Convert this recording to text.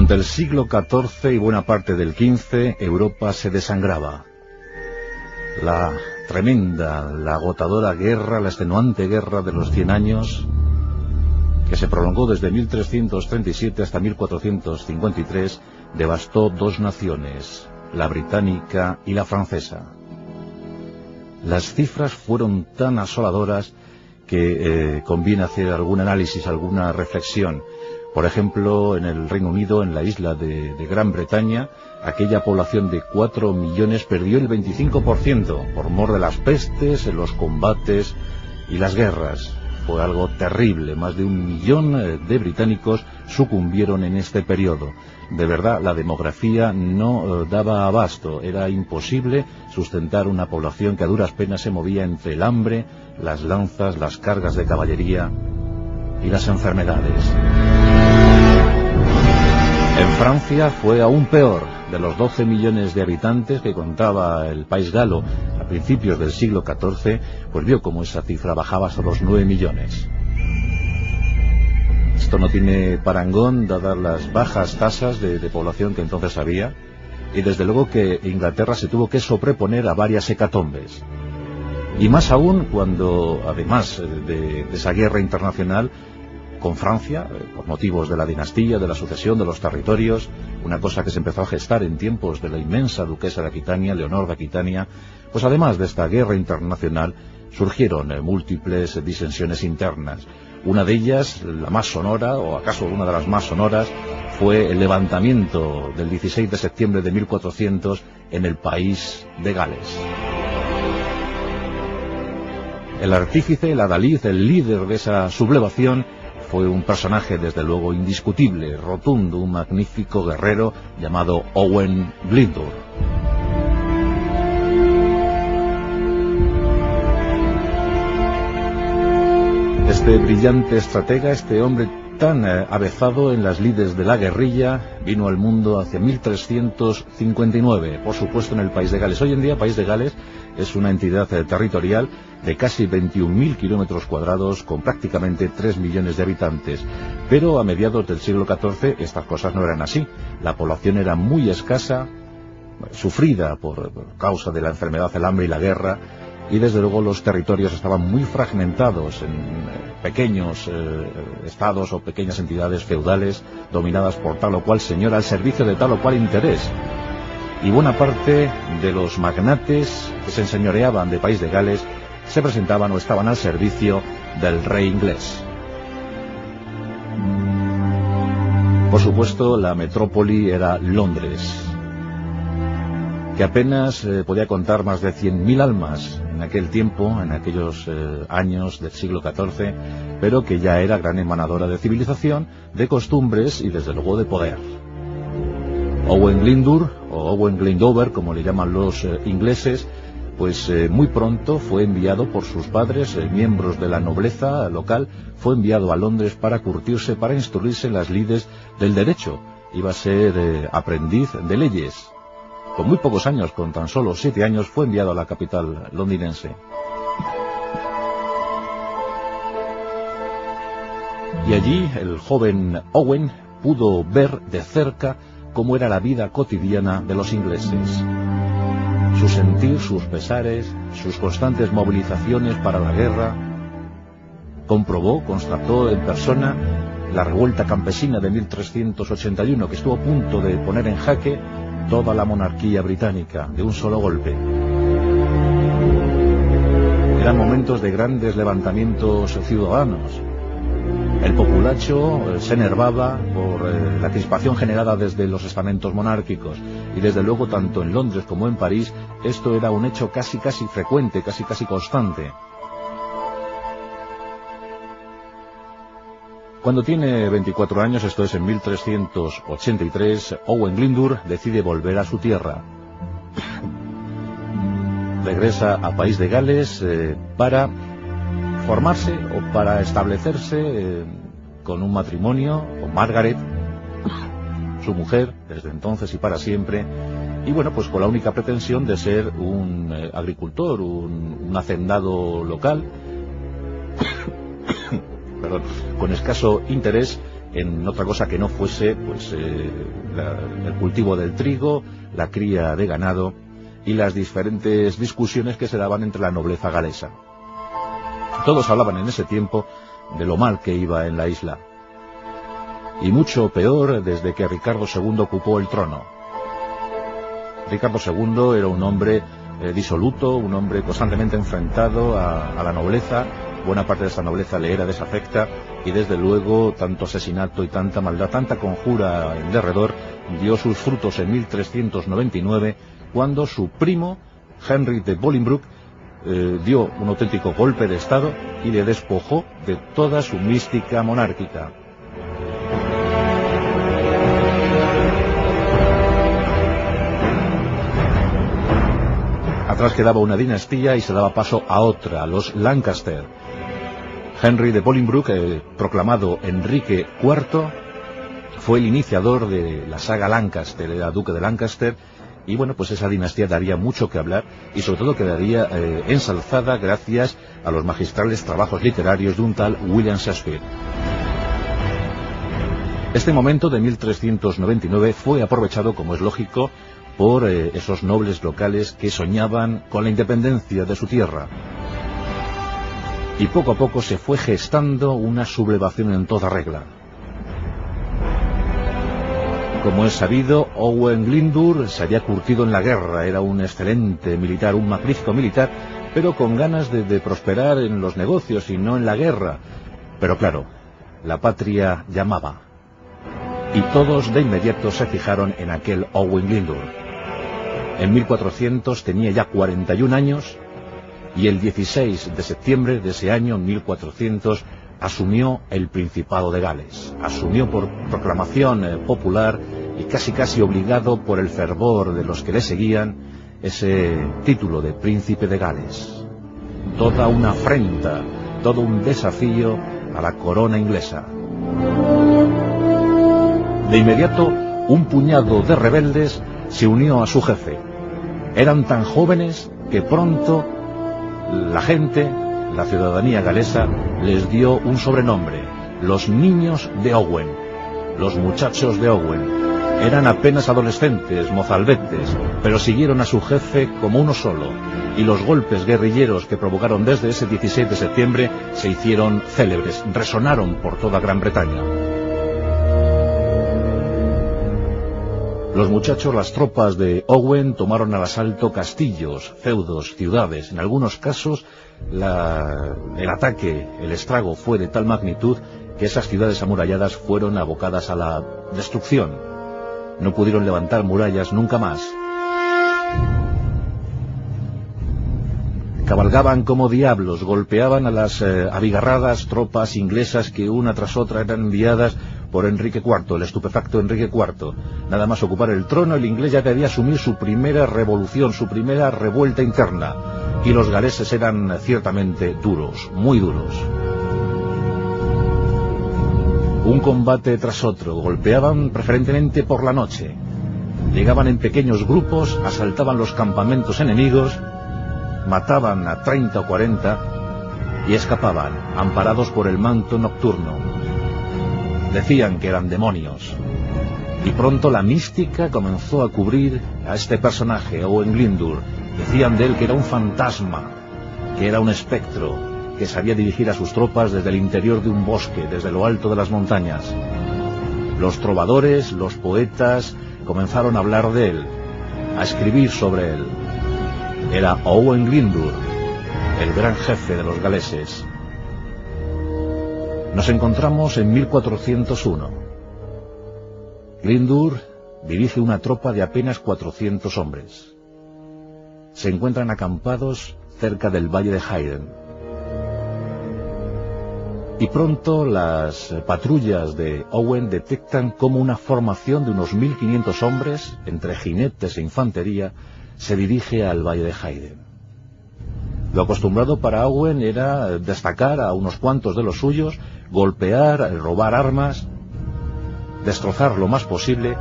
Durante el siglo XIV y buena parte del XV, Europa se desangraba. La tremenda, la agotadora guerra, la extenuante guerra de los 100 años, que se prolongó desde 1337 hasta 1453, devastó dos naciones, la británica y la francesa. Las cifras fueron tan asoladoras que conviene hacer algún análisis, alguna reflexión. Por ejemplo, en el Reino Unido, en la isla de Gran Bretaña, aquella población de 4 millones perdió el 25% por mor de las pestes, los combates y las guerras. Fue algo terrible, más de 1 millón de británicos sucumbieron en este periodo. De verdad, la demografía no daba abasto, era imposible sustentar una población que a duras penas se movía entre el hambre, las lanzas, las cargas de caballería y las enfermedades. En Francia fue aún peor. De los 12 millones de habitantes que contaba el país galo a principios del siglo XIV, pues vio cómo esa cifra bajaba hasta los 9 millones. Esto no tiene parangón, dadas las bajas tasas de población que entonces había, y desde luego que Inglaterra se tuvo que sobreponer a varias hecatombes. Y más aún cuando, además de esa guerra internacional con Francia, por motivos de la dinastía, de la sucesión de los territorios, una cosa que se empezó a gestar en tiempos de la inmensa duquesa de Aquitania, Leonor de Aquitania, pues además de esta guerra internacional, surgieron múltiples disensiones internas. Una de ellas, la más sonora, o acaso una de las más sonoras, fue el levantamiento del 16 de septiembre de 1400 en el país de Gales. El artífice, el adalid, el líder de esa sublevación, fue un personaje desde luego indiscutible, rotundo, un magnífico guerrero llamado Owen Glyndŵr. Este brillante estratega, este hombre tan avezado en las lides de la guerrilla, vino al mundo hacia 1359, por supuesto en el país de Gales. Hoy en día, país de Gales es una entidad territorial de casi 21.000 kilómetros cuadrados, con prácticamente 3 millones de habitantes. Pero a mediados del siglo XIV estas cosas no eran así. La población era muy escasa, sufrida por causa de la enfermedad, el hambre y la guerra, y desde luego los territorios estaban muy fragmentados en pequeños estados o pequeñas entidades feudales dominadas por tal o cual señor al servicio de tal o cual interés. Y buena parte de los magnates que se enseñoreaban de país de Gales se presentaban o estaban al servicio del rey inglés. Por supuesto, la metrópoli era Londres, que apenas podía contar más de 100.000 almas en aquel tiempo, en aquellos años del siglo XIV, pero que ya era gran emanadora de civilización, de costumbres y desde luego de poder. Owen Glyndŵr, o Owen Glendower, como le llaman los ingleses, pues muy pronto fue enviado por sus padres, miembros de la nobleza local, fue enviado a Londres para curtirse, para instruirse en las lides del derecho. Iba a ser aprendiz de leyes. Con muy pocos años, con tan solo 7 años, fue enviado a la capital londinense. Y allí el joven Owen pudo ver de cerca cómo era la vida cotidiana de los ingleses. Su sentir, sus pesares, sus constantes movilizaciones para la guerra. Comprobó, constató en persona la revuelta campesina de 1381, que estuvo a punto de poner en jaque toda la monarquía británica de un solo golpe. Eran momentos de grandes levantamientos ciudadanos. El populacho se enervaba por la crispación generada desde los estamentos monárquicos, y desde luego tanto en Londres como en París esto era un hecho casi frecuente, casi constante. Cuando tiene 24 años, esto es en 1383, Owen Glyndŵr decide volver a su tierra. Regresa a País de Gales para formarse o para establecerse con un matrimonio con Margaret, su mujer, desde entonces y para siempre, y bueno, pues con la única pretensión de ser un agricultor, un hacendado local, perdón, con escaso interés en otra cosa que no fuese pues el cultivo del trigo, la cría de ganado y las diferentes discusiones que se daban entre la nobleza galesa. Todos hablaban en ese tiempo de lo mal que iba en la isla, y mucho peor desde que Ricardo II ocupó el trono. Ricardo II era un hombre disoluto, un hombre constantemente enfrentado a la nobleza. Buena parte de esa nobleza le era desafecta, y desde luego tanto asesinato y tanta maldad, tanta conjura en derredor dio sus frutos en 1399, cuando su primo Henry de Bolingbroke dio un auténtico golpe de estado y le despojó de toda su mística monárquica. Atrás quedaba una dinastía y se daba paso a otra, los Lancaster. Henry de Bolingbroke, proclamado Enrique IV, fue el iniciador de la saga Lancaster, era duque de Lancaster, y bueno, pues esa dinastía daría mucho que hablar, y sobre todo quedaría ensalzada gracias a los magistrales trabajos literarios de un tal William Shakespeare. Este momento de 1399 fue aprovechado, como es lógico, por esos nobles locales que soñaban con la independencia de su tierra. Y poco a poco se fue gestando una sublevación en toda regla. Como es sabido, Owain Glyndŵr se había curtido en la guerra, era un excelente militar, un magnífico militar, pero con ganas de prosperar en los negocios y no en la guerra. Pero claro, la patria llamaba, y todos de inmediato se fijaron en aquel Owain Glyndŵr. En 1400 tenía ya 41 años, y el 16 de septiembre de ese año, 1400, asumió el Principado de Gales. Asumió por proclamación popular y casi obligado por el fervor de los que le seguían ese título de Príncipe de Gales. Toda una afrenta, todo un desafío a la corona inglesa. De inmediato, un puñado de rebeldes se unió a su jefe. Eran tan jóvenes que pronto la gente, la ciudadanía galesa, les dio un sobrenombre: los niños de Owain, los muchachos de Owain. Eran apenas adolescentes, mozalbetes, pero siguieron a su jefe como uno solo, y los golpes guerrilleros que provocaron desde ese 16 de septiembre se hicieron célebres, resonaron por toda Gran Bretaña. Los muchachos, las tropas de Owain, tomaron al asalto castillos, feudos, ciudades. En algunos casos el ataque, el estrago fue de tal magnitud que esas ciudades amuralladas fueron abocadas a la destrucción. No pudieron levantar murallas nunca más. Cabalgaban como diablos, golpeaban a las abigarradas tropas inglesas que una tras otra eran enviadas por Enrique IV, el estupefacto Enrique IV. Nada más ocupar el trono, el inglés ya debía asumir su primera revolución, su primera revuelta interna, y los galeses eran ciertamente duros, muy duros. Un combate tras otro, golpeaban preferentemente por la noche, llegaban en pequeños grupos, asaltaban los campamentos enemigos, mataban a 30 o 40 y escapaban, amparados por el manto nocturno. Decían que eran demonios, y pronto la mística comenzó a cubrir a este personaje, Owain Glyndŵr. Decían de él que era un fantasma, que era un espectro, que sabía dirigir a sus tropas desde el interior de un bosque, desde lo alto de las montañas. Los trovadores, los poetas, comenzaron a hablar de él, a escribir sobre él. Era Owain Glyndŵr, el gran jefe de los galeses. Nos encontramos en 1401. Glyndŵr dirige una tropa de apenas 400 hombres. Se encuentran acampados cerca del valle de Hayden. Y pronto las patrullas de Owain detectan cómo una formación de unos 1500 hombres, entre jinetes e infantería, se dirige al valle de Hayden. Lo acostumbrado para Owain era destacar a unos cuantos de los suyos, golpear, robar armas, destrozar lo más posible